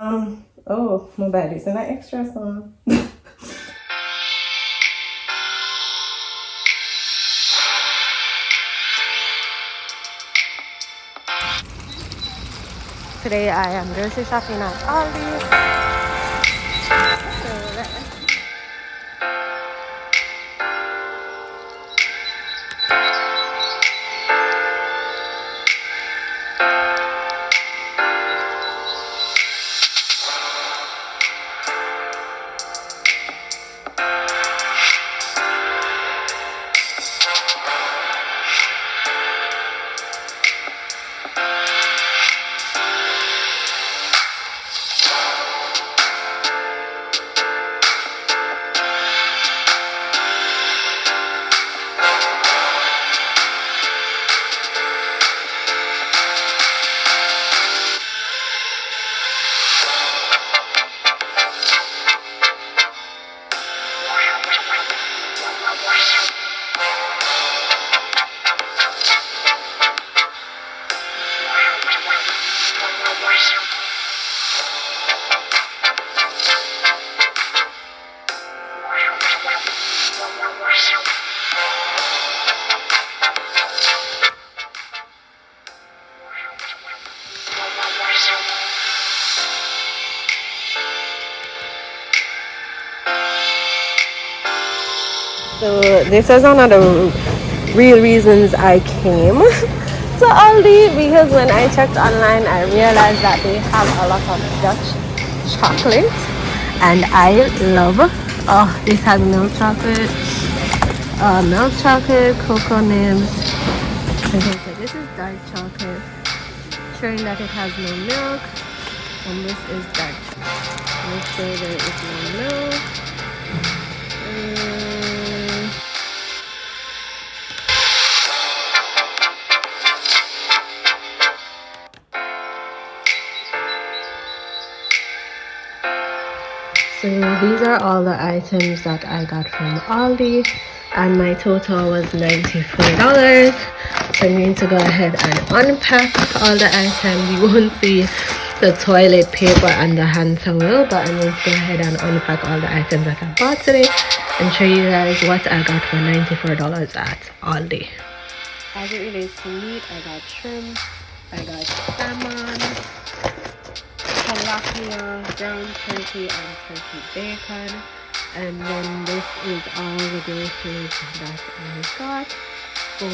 Oh, my bad. Isn't that extra song? Today I am grocery shopping at Aldi. So this is one of the real reasons I came to Aldi, because when I checked online I realized that they have a lot of Dutch chocolate and I love, oh, this has milk chocolate, cocoa nibs. Okay, so this is dark chocolate, showing that it has no milk, and this is dark chocolate. Make sure there is no milk. So these are all the items that I got from Aldi, and my total was $94. So I'm going to go ahead and unpack all the items. You won't see the toilet paper and the hand towel, but I'm going to go ahead and unpack all the items that I bought today and show you guys what I got for $94 at Aldi. As it relates to meat, I got shrimp, I got salmon, tilapia, ground turkey, and turkey bacon. And then this is all the groceries that I got for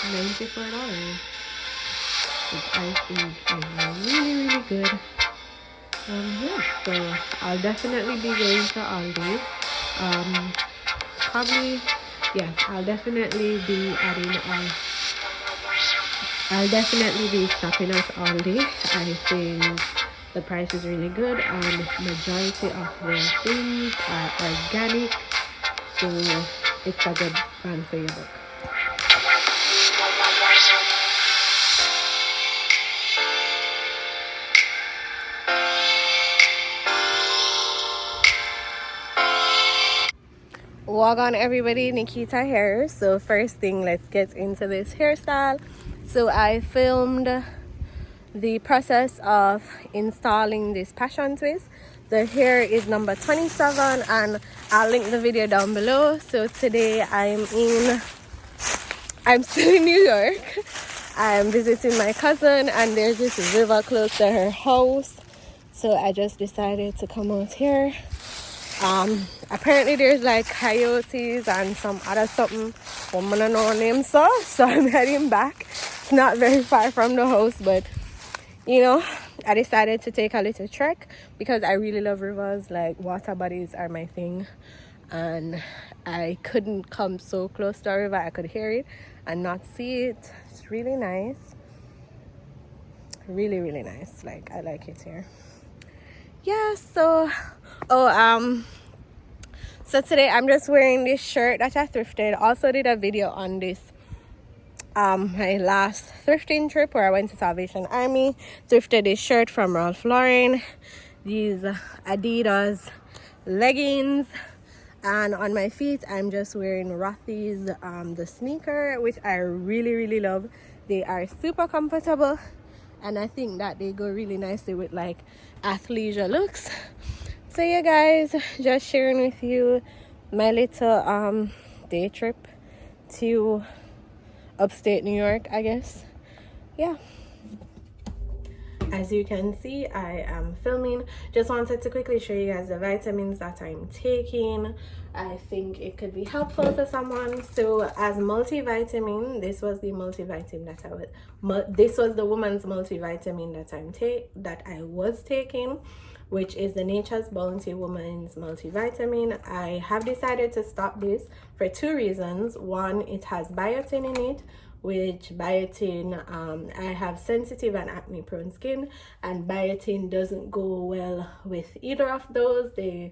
$94, which I think is really, really good. Yeah, so I'll definitely be going to Aldi. Probably, yes, I'll definitely be shopping at Aldi. I think the price is really good and majority of the things are organic, so it's a good bang for your buck. Welcome everybody, Nikita here. So first thing, let's get into this hairstyle. So I filmed the process of installing this passion twist. The hair is number 27 and I'll link the video down below. So today I'm still in New York. I'm visiting my cousin and there's this river close to her house, so I just decided to come out here. Apparently there's like coyotes and some other something, woman and no name, so I'm heading back. It's not very far from the house, but you know, I decided to take a little trek because I really love rivers. Like, water bodies are my thing, and I couldn't come so close to a river. I could hear it and not see it. It's really nice, really, really nice. Like, I like it here. Yeah, so so today I'm just wearing this shirt that I thrifted. Also did a video on this my last thrifting trip where I went to Salvation Army. Thrifted this shirt from Ralph Lauren, these Adidas leggings, and on my feet I'm just wearing Rothy's the sneaker, which I really, really love. They are super comfortable and I think that they go really nicely with like athleisure looks. So yeah guys, just sharing with you my little day trip to upstate New York, I guess. Yeah, as you can see, I am filming. Just wanted to quickly show you guys the vitamins that I'm taking. I think it could be helpful for someone. So as multivitamin, this was the multivitamin that this was the woman's multivitamin that I was taking, which is the Nature's Bounty Woman's Multivitamin. I have decided to stop this for two reasons. One, it has biotin in it, which biotin, I have sensitive and acne prone skin, and biotin doesn't go well with either of those. They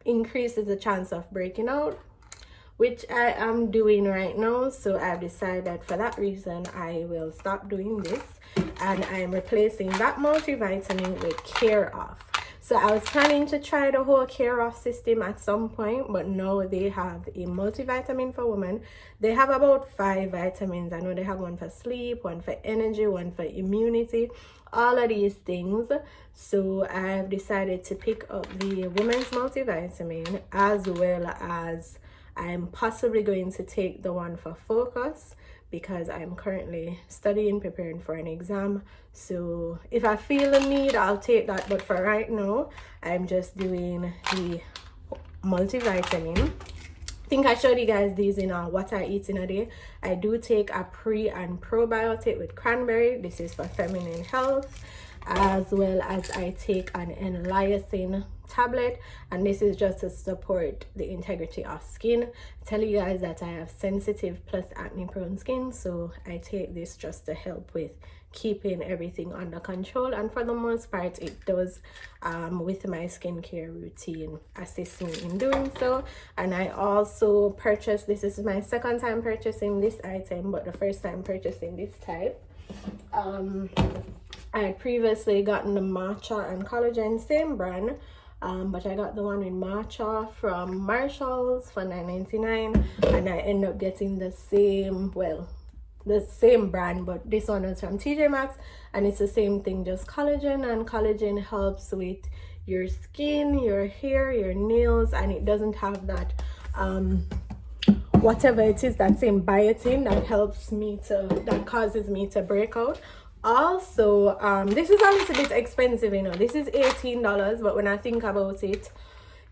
increases the chance of breaking out, which I am doing right now. So I've decided for that reason I will stop doing this, and I'm replacing that multivitamin with Care Off. So I was planning to try the whole Care Off system at some point, but now they have a multivitamin for women. They have about 5 vitamins. I know they have one for sleep, one for energy, one for immunity, all of these things. So I've decided to pick up the women's multivitamin, as well as I'm possibly going to take the one for focus, because I'm currently studying, preparing for an exam. So if I feel the need, I'll take that, but for right now I'm just doing the multivitamin. I think I showed you guys these in what I eat in a day. I do take a pre and probiotic with cranberry. This is for feminine health, as well as I take an N-niacin tablet, and this is just to support the integrity of skin. I tell you guys that I have sensitive plus acne prone skin, so I take this just to help with keeping everything under control, and for the most part it does with my skincare routine assist me in doing so. And I also purchased, this is my second time purchasing this item, but the first time purchasing this type. I had previously gotten the matcha and collagen, same brand, but I got the one with matcha from Marshall's for $9.99, and I end up getting the same, well, the same brand, but this one is from TJ Maxx, and it's the same thing, just collagen, and collagen helps with your skin, your hair, your nails, and it doesn't have that whatever it is, that same biotin that causes me to break out. Also, this is a little bit expensive, you know. This is $18, but when I think about it,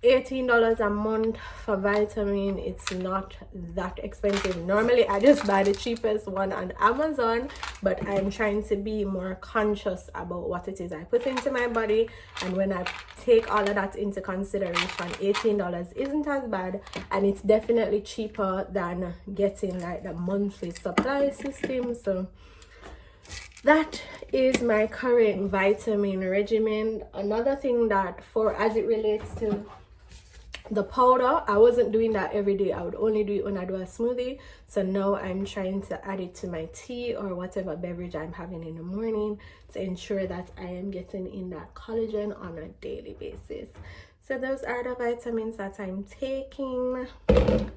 $18 a month for vitamin, it's not that expensive. Normally I just buy the cheapest one on Amazon, but I'm trying to be more conscious about what it is I put into my body, and when I take all of that into consideration, $18 isn't as bad, and it's definitely cheaper than getting like the monthly supply system. So that is my current vitamin regimen. Another thing that, for as it relates to the powder, I wasn't doing that every day. I would only do it when I do a smoothie. So now I'm trying to add it to my tea or whatever beverage I'm having in the morning, to ensure that I am getting in that collagen on a daily basis. So those are the vitamins that I'm taking.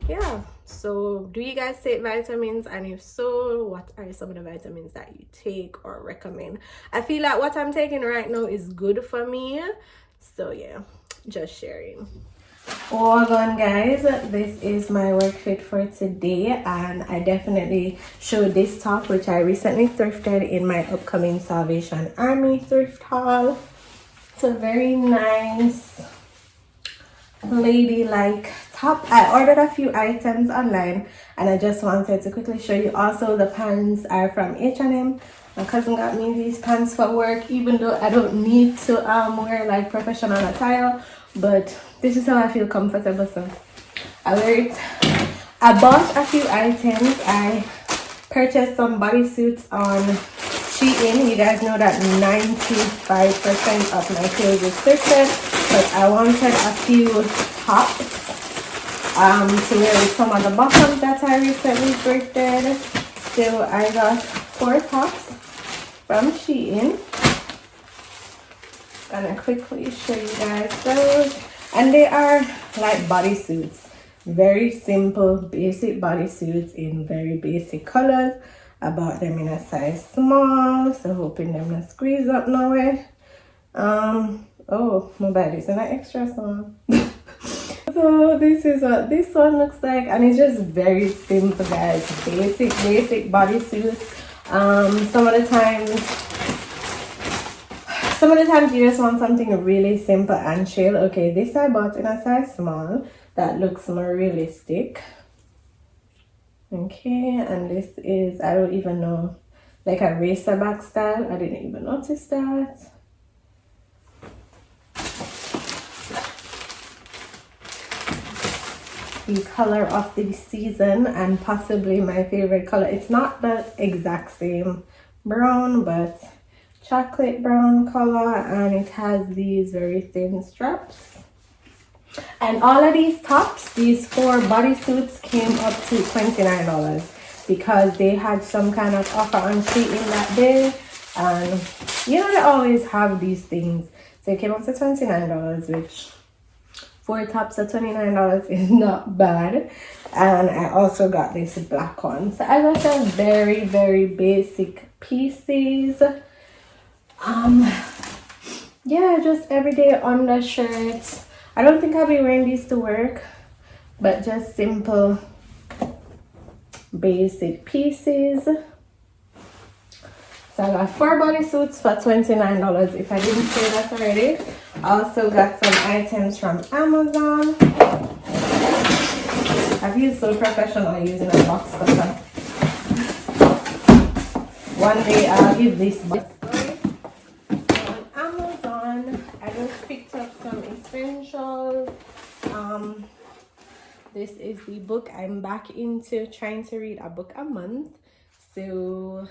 Yeah, so do you guys take vitamins, and if so, what are some of the vitamins that you take or recommend? I feel like what I'm taking right now is good for me, so yeah, just sharing. All done, guys. This is my work fit for today, and I definitely showed this top, which I recently thrifted in my upcoming Salvation Army thrift haul. It's a very nice ladylike top. I ordered a few items online, and I just wanted to quickly show you. Also, the pants are from H&M. My cousin got me these pants for work, even though I don't need to wear like professional attire, but this is how I feel comfortable, so I wear it. I bought a few items. I purchased some bodysuits on Shein. You guys know that 95% of my clothes is thrifted, but I wanted a few tops to wear with some of the bottoms that I recently thrifted. So I got 4 tops from Shein, and I quickly show you guys those. And they are like bodysuits, very simple basic bodysuits in very basic colors. I bought them in a size small, so hoping them not squeeze up now. Oh, my bad, it's an extra small. So this is what this one looks like, and it's just very simple, guys. Basic bodysuit. Some of the times you just want something really simple and chill. Okay, this I bought in a size small that looks more realistic. Okay, and this is, I don't even know, like a racer back style. I didn't even notice that. The color of the season, and possibly my favorite color. It's not the exact same brown, but chocolate brown color, and it has these very thin straps. And all of these tops, these 4 bodysuits, came up to $29 because they had some kind of offer on Shein that day. And you know, they always have these things. So it came up to $29, which 4 tops at $29 is not bad. And I also got this black one. So as I said, very basic pieces. Yeah, just everyday undershirts. I don't think I'll be wearing these to work, but just simple basic pieces. So I got 4 bodysuits for $29, if I didn't say that already. Also got some items from Amazon. I feel so professional using a box cutter. One day I'll give this box on Amazon. I just picked up some essentials. This is the book. I'm back into trying to read a book a month. So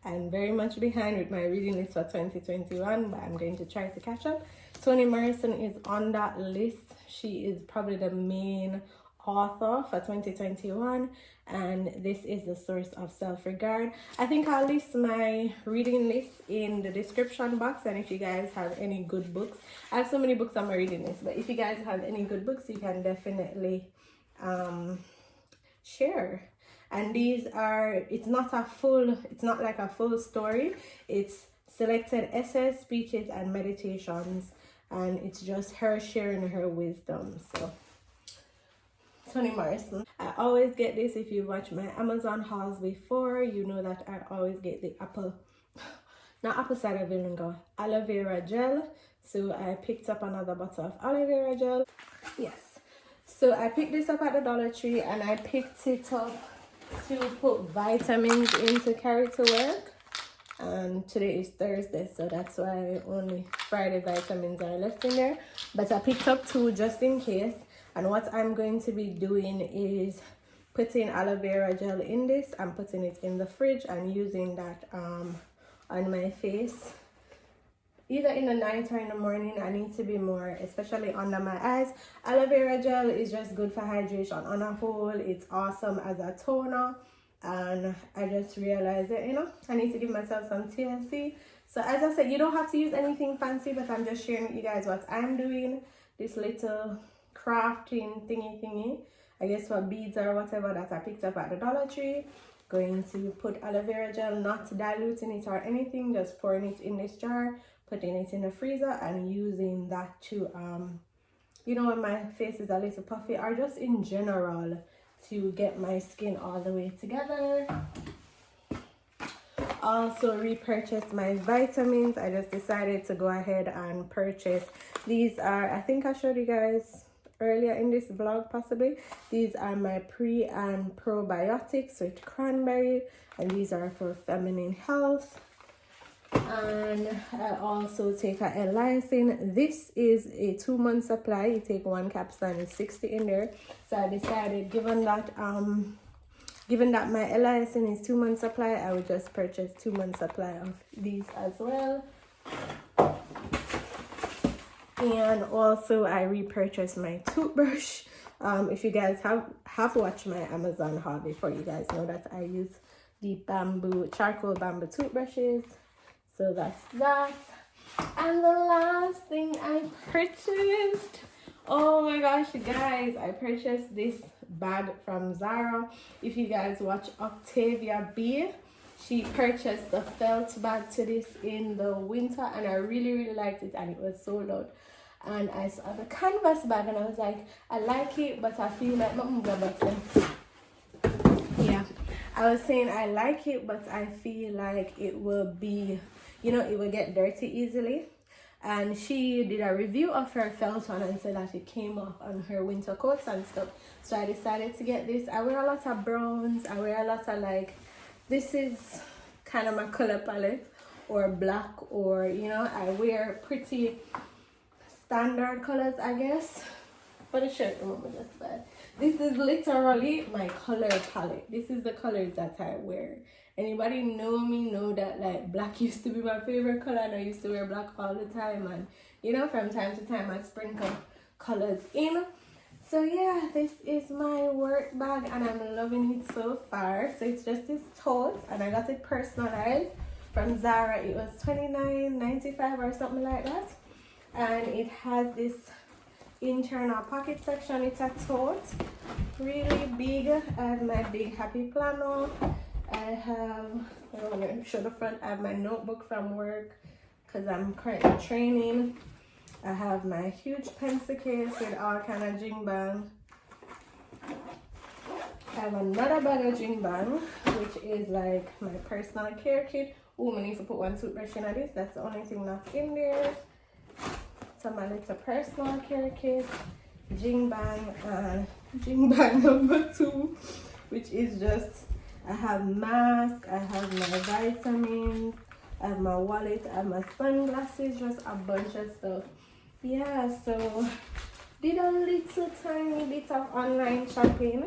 I'm very much behind with my reading list for 2021, but I'm going to try to catch up. Toni Morrison is on that list. She is probably the main author for 2021, and this is the source of self-regard. I think I'll list my reading list in the description box, and if you guys have any good books, I have so many books on my reading list, but if you guys have any good books, you can definitely share. And these are, it's not like a full story. It's selected essays, speeches, and meditations, and it's just her sharing her wisdom. So Toni Morrison. I always get this. If you watch my Amazon hauls before, you know that I always get the not apple cider vinegar, aloe vera gel. So I picked up another bottle of aloe vera gel. Yes. So I picked this up at the Dollar Tree, and I picked it up to put vitamins in to carry to work. And today is Thursday, so that's why only Friday vitamins are left in there. But I picked up 2 just in case. And what I'm going to be doing is putting aloe vera gel in this and putting it in the fridge and using that on my face. Either in the night or in the morning. I need to be more, especially under my eyes. Aloe vera gel is just good for hydration on a whole. It's awesome as a toner. And I just realized that, you know, I need to give myself some TLC. So as I said, you don't have to use anything fancy, but I'm just sharing with you guys what I'm doing. This little crafting thingy, I guess for beads or whatever, that I picked up at the Dollar Tree. Going to put aloe vera gel, not diluting it or anything, just pouring it in this jar, putting it in the freezer, and using that to you know, when my face is a little puffy, or just in general to get my skin all the way together. Also repurchased my vitamins. I just decided to go ahead and purchase. These are, I think I showed you guys earlier in this vlog possibly. These are my pre and probiotics with cranberry, and these are for feminine health. And I also take a L-lysine. This is a 2-month supply. You take 1 capsule and it's 60 in there. So I decided, given that my L-lysine is 2 months supply, I would just purchase 2 months supply of these as well. And also I repurchased my toothbrush. If you guys have watched my Amazon haul before, you guys know that I use the charcoal bamboo toothbrushes. So that's that. And the last thing I purchased, oh my gosh, guys, I purchased this bag from Zara. If you guys watch Octavia B, She purchased the felt bag to this in the winter, and I really liked it, and it was sold out. And I saw the canvas bag and I was like, I like it, but I feel like yeah, I was saying I like it, but I feel like it will be, you know, it will get dirty easily. And she did a review of her felt one and said that it came off on her winter coats and stuff. So I decided to get this. I wear a lot of browns. I wear a lot of like, this is kind of my color palette, or black, or, you know, I wear pretty standard colors, I guess. For the shirt, remember this bad. This is literally my color palette. This is the colors that I wear. Anybody know me know that like black used to be my favorite color, and I used to wear black all the time, and you know, from time to time I sprinkle colors in. So yeah, this is my work bag and I'm loving it so far. So it's just this tote, and I got it personalized from Zara. It was $29.95 or something like that, and it has this internal pocket section. It's a tote, really big. I have my big happy planner. I don't want to show the front. I have my notebook from work because I'm currently training. I have my huge pencil case with all kind of jing bang. I have another bag of jing bang, which is like my personal care kit. Oh, I need to put one toothbrush in this. That's the only thing not in there. So my little personal care kit, jing bang, and jing bang number 2, which is just, I have mask, I have my vitamins, I have my wallet, I have my sunglasses, just a bunch of stuff. Yeah, so did a little tiny bit of online shopping.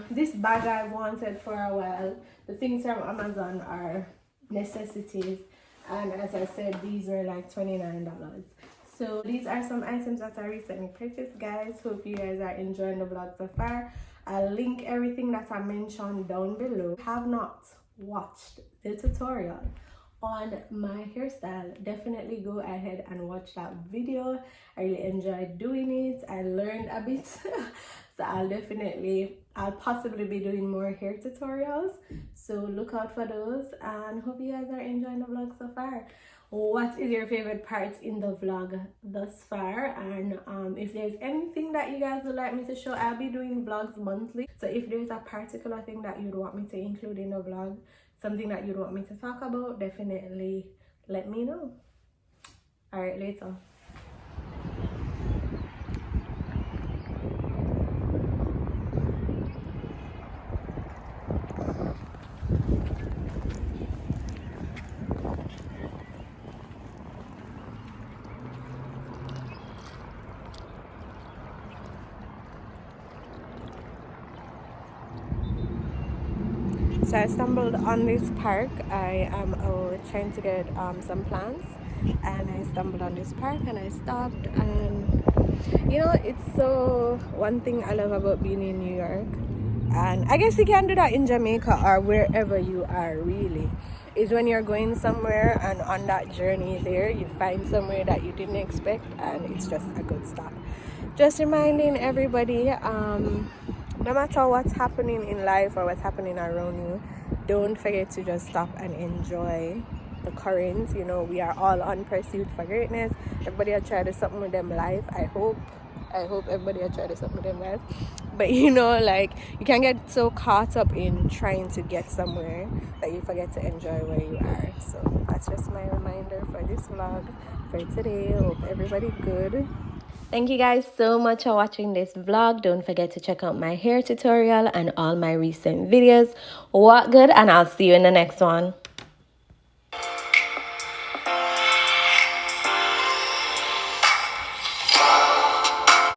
This bag I wanted for a while. The things from Amazon are necessities, and as I said, these were like $29. So these are some items that I recently purchased, guys. Hope you guys are enjoying the vlog so far. I'll link everything that I mentioned down below. If you have not watched the tutorial on my hairstyle, definitely go ahead and watch that video. I really enjoyed doing it. I learned a bit. So I'll possibly be doing more hair tutorials, so look out for those, and hope you guys are enjoying the vlog so far. What is your favorite part in the vlog thus far? And if there's anything that you guys would like me to show, I'll be doing vlogs monthly. So if there's a particular thing that you'd want me to include in the vlog, something that you'd want me to talk about, definitely let me know. All right, later. So I stumbled on this park. I am trying to get some plants, and I stumbled on this park and I stopped, and you know, it's so, one thing I love about being in New York, and I guess you can do that in Jamaica or wherever you are really, is when you're going somewhere and on that journey there you find somewhere that you didn't expect, and it's just a good stop. Just reminding everybody, no matter what's happening in life or what's happening around you, don't forget to just stop and enjoy the current. You know, we are all on pursuit for greatness. Everybody will try to do something with them life. I hope everybody will try to do something with them life. But you know, like, you can get so caught up in trying to get somewhere that you forget to enjoy where you are. So that's just my reminder for this vlog for today. Hope everybody good. Thank you guys so much for watching this vlog. Don't forget to check out my hair tutorial and all my recent videos. What good, and I'll see you in the next one.